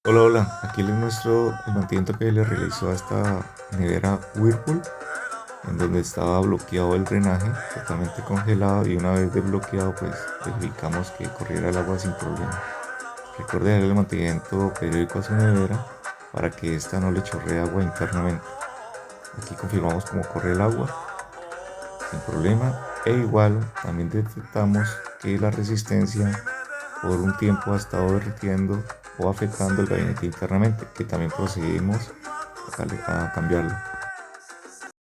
Hola, hola, aquí les muestro el mantenimiento que le realizó a esta nevera Whirlpool, en donde estaba bloqueado el drenaje, totalmente congelado, y una vez desbloqueado pues verificamos que corriera el agua sin problema. Recuerde darle el mantenimiento periódico a su nevera para que ésta no le chorree agua internamente. Aquí confirmamos cómo corre el agua sin problema, e igual también detectamos que la resistencia por un tiempo ha estado derritiendo o afectando el gabinete internamente, que también procedimos a cambiarlo.